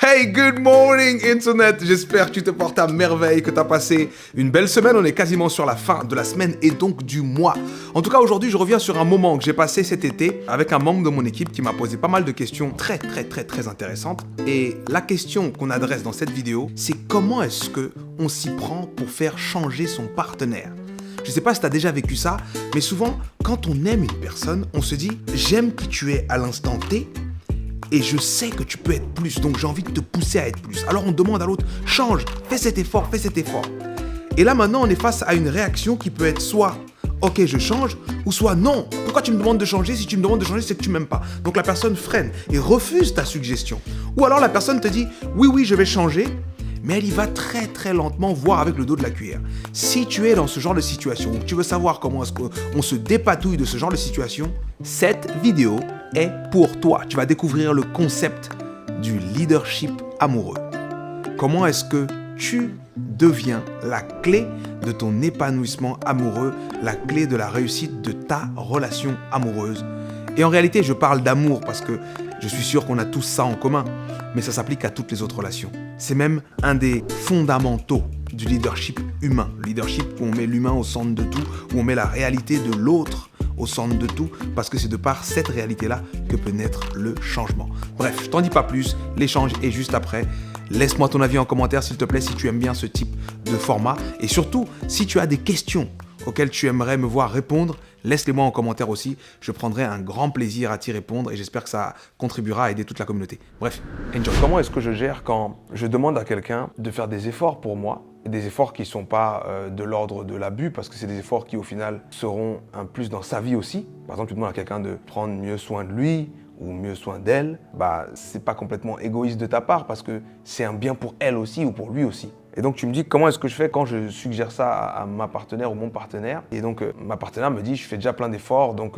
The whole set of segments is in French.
Hey, good morning Internet. J'espère que tu te portes à merveille, que tu as passé une belle semaine. On est quasiment sur la fin de la semaine et donc du mois. En tout cas, aujourd'hui, je reviens sur un moment que j'ai passé cet été avec un membre de mon équipe qui m'a posé pas mal de questions très intéressantes. Et la question qu'on adresse dans cette vidéo, c'est comment est-ce que on s'y prend pour faire changer son partenaire? Je sais pas si tu as déjà vécu ça, mais souvent, quand on aime une personne, on se dit « j'aime qui tu es à l'instant T » et je sais que tu peux être plus, donc j'ai envie de te pousser à être plus. Alors on demande à l'autre « change, fais cet effort, fais cet effort ». Et là maintenant, on est face à une réaction qui peut être soit « ok, je change » ou soit « non, pourquoi tu me demandes de changer? Si tu me demandes de changer, c'est que tu m'aimes pas ». Donc la personne freine et refuse ta suggestion. Ou alors la personne te dit « oui, je vais changer », mais elle y va très lentement, voire avec le dos de la cuillère. Si tu es dans ce genre de situation, ou que tu veux savoir comment est-ce qu'on se dépatouille de ce genre de situation, cette vidéo est pour toi. Tu vas découvrir le concept du leadership amoureux. Comment est-ce que tu deviens la clé de ton épanouissement amoureux, la clé de la réussite de ta relation amoureuse. Et en réalité, je parle d'amour parce que je suis sûr qu'on a tous ça en commun, mais ça s'applique à toutes les autres relations. C'est même un des fondamentaux du leadership humain. Leadership où on met l'humain au centre de tout, où on met la réalité de l'autre au centre de tout, parce que c'est de par cette réalité-là que peut naître le changement. Bref, je t'en dis pas plus, l'échange est juste après. Laisse-moi ton avis en commentaire s'il te plaît si tu aimes bien ce type de format. Et surtout, si tu as des questions auxquelles tu aimerais me voir répondre, laisse-les-moi en commentaire aussi. Je prendrai un grand plaisir à t'y répondre et j'espère que ça contribuera à aider toute la communauté. Bref, enjoy. Comment est-ce que je gère quand je demande à quelqu'un de faire des efforts pour moi, et des efforts qui ne sont pas de l'ordre de l'abus, parce que c'est des efforts qui au final seront un plus dans sa vie aussi. Par exemple, tu demandes à quelqu'un de prendre mieux soin de lui ou mieux soin d'elle, c'est pas complètement égoïste de ta part parce que c'est un bien pour elle aussi ou pour lui aussi. Et donc tu me dis comment est-ce que je fais quand je suggère ça à ma partenaire ou mon partenaire. Et donc ma partenaire me dit je fais déjà plein d'efforts, donc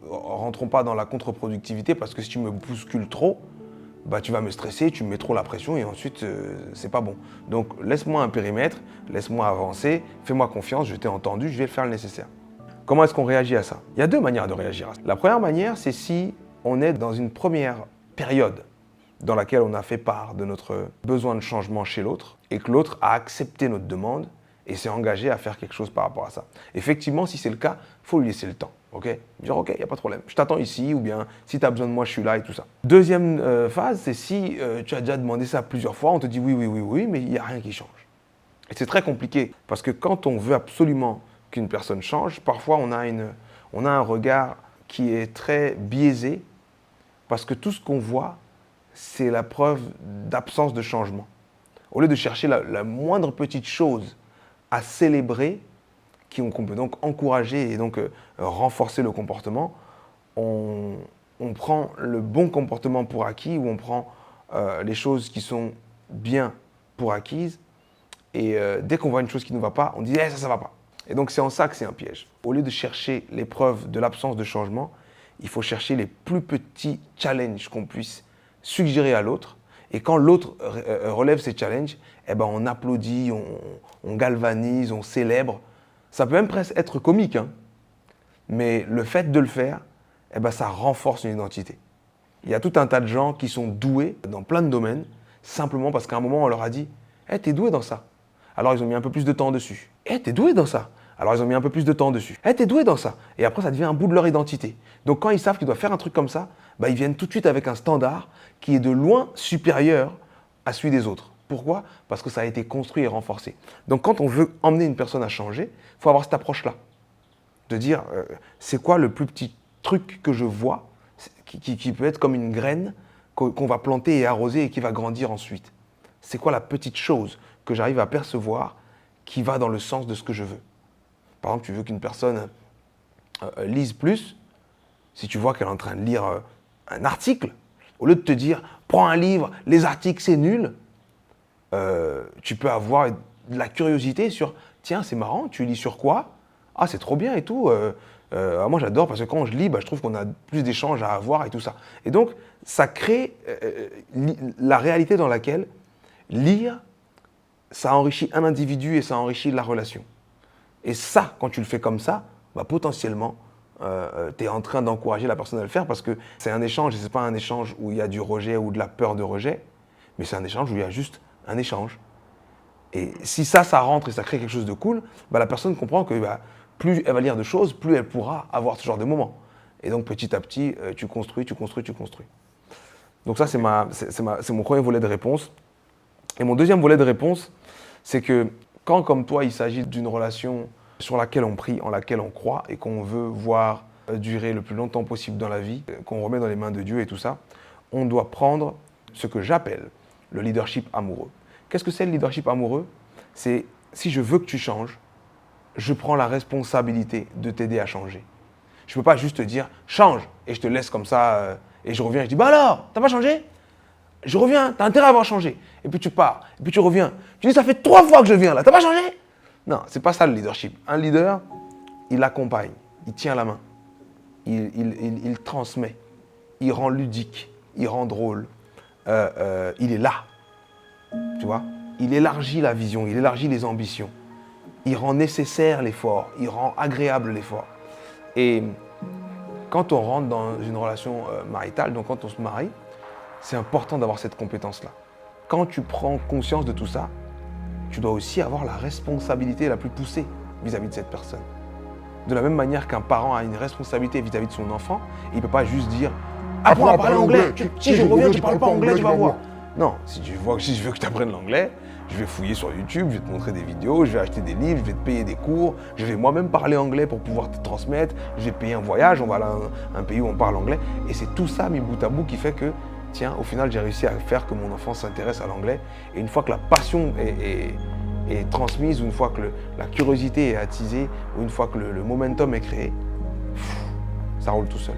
rentrons pas dans la contre-productivité parce que si tu me bouscules trop, tu vas me stresser, tu me mets trop la pression et ensuite c'est pas bon. Donc laisse-moi un périmètre, laisse-moi avancer, fais-moi confiance, je t'ai entendu, je vais faire le nécessaire. Comment est-ce qu'on réagit à ça? Il y a deux manières de réagir à ça. La première manière, c'est si on est dans une première période dans laquelle on a fait part de notre besoin de changement chez l'autre et que l'autre a accepté notre demande et s'est engagé à faire quelque chose par rapport à ça. Effectivement, si c'est le cas, il faut lui laisser le temps. Dire ok, il n'y a pas de problème, je t'attends ici ou bien si tu as besoin de moi, je suis là et tout ça. Deuxième phase, c'est si tu as déjà demandé ça plusieurs fois, on te dit oui, mais il n'y a rien qui change. Et c'est très compliqué parce que quand on veut absolument qu'une personne change, parfois on a un regard qui est très biaisé parce que tout ce qu'on voit, c'est la preuve d'absence de changement. Au lieu de chercher la moindre petite chose à célébrer, qu'on peut donc encourager et donc renforcer le comportement, on prend le bon comportement pour acquis ou on prend les choses qui sont bien pour acquises et dès qu'on voit une chose qui ne va pas, on dit « ça va pas ». Et donc c'est en ça que c'est un piège. Au lieu de chercher les preuves de l'absence de changement, il faut chercher les plus petits challenges qu'on puisse suggérer à l'autre. Et quand l'autre relève ces challenges, on applaudit, on galvanise, on célèbre. Ça peut même presque être comique, mais le fait de le faire, ça renforce une identité. Il y a tout un tas de gens qui sont doués dans plein de domaines, simplement parce qu'à un moment, on leur a dit « Hey, t'es doué dans ça ». Alors, ils ont mis un peu plus de temps dessus. « Hey, t'es doué dans ça ». Alors, ils ont mis un peu plus de temps dessus. « Hey, t'es doué dans ça ». Et après, ça devient un bout de leur identité. Donc, quand ils savent qu'ils doivent faire un truc comme ça, ils viennent tout de suite avec un standard qui est de loin supérieur à celui des autres. Pourquoi? Parce que ça a été construit et renforcé. Donc, quand on veut emmener une personne à changer, il faut avoir cette approche-là. De dire, c'est quoi le plus petit truc que je vois, qui peut être comme une graine qu'on va planter et arroser et qui va grandir ensuite. C'est quoi la petite chose que j'arrive à percevoir qui va dans le sens de ce que je veux? Par exemple, tu veux qu'une personne lise plus, si tu vois qu'elle est en train de lire un article, au lieu de te dire « prends un livre, les articles c'est nul », tu peux avoir de la curiosité sur « tiens, c'est marrant, tu lis sur quoi? Ah, c'est trop bien et tout. Moi, j'adore parce que quand je lis, je trouve qu'on a plus d'échanges à avoir et tout ça. » Et donc, ça crée la réalité dans laquelle lire, ça enrichit un individu et ça enrichit la relation. Et ça, quand tu le fais comme ça, potentiellement, tu es en train d'encourager la personne à le faire parce que c'est un échange et ce n'est pas un échange où il y a du rejet ou de la peur de rejet, mais c'est un échange où il y a juste un échange. Et si ça rentre et ça crée quelque chose de cool, bah, la personne comprend que plus elle va lire de choses, plus elle pourra avoir ce genre de moments. Et donc petit à petit, tu construis. Donc ça, c'est mon premier volet de réponse. Et mon deuxième volet de réponse, c'est que quand, comme toi, il s'agit d'une relation sur laquelle on prie, en laquelle on croit et qu'on veut voir durer le plus longtemps possible dans la vie, qu'on remet dans les mains de Dieu et tout ça, on doit prendre ce que j'appelle le leadership amoureux. Qu'est-ce que c'est le leadership amoureux? C'est si je veux que tu changes, je prends la responsabilité de t'aider à changer. Je ne peux pas juste te dire change et je te laisse comme ça et je reviens et je dis bah alors, t'as pas changé? Je reviens, t'as intérêt à avoir changé. Et puis tu pars, et puis tu reviens. Tu dis ça fait 3 fois que je viens là, t'as pas changé? Non, c'est pas ça le leadership. Un leader, il accompagne, il tient la main, il transmet, il rend ludique, il rend drôle, il est là. Tu vois? Il élargit la vision, il élargit les ambitions. Il rend nécessaire l'effort, il rend agréable l'effort. Et quand on rentre dans une relation maritale, donc quand on se marie, c'est important d'avoir cette compétence-là. Quand tu prends conscience de tout ça, tu dois aussi avoir la responsabilité la plus poussée vis-à-vis de cette personne. De la même manière qu'un parent a une responsabilité vis-à-vis de son enfant, il ne peut pas juste dire « Apprends à parler anglais, si je reviens, tu ne parles pas anglais, tu vas voir ». Non, si je veux que tu apprennes l'anglais, je vais fouiller sur YouTube, je vais te montrer des vidéos, je vais acheter des livres, je vais te payer des cours, je vais moi-même parler anglais pour pouvoir te transmettre, je vais payer un voyage, on va aller à un pays où on parle anglais. Et c'est tout ça mis bout à bout qui fait que, tiens, au final, j'ai réussi à faire que mon enfant s'intéresse à l'anglais. Et une fois que la passion est transmise, ou une fois que la curiosité est attisée, ou une fois que le momentum est créé, ça roule tout seul.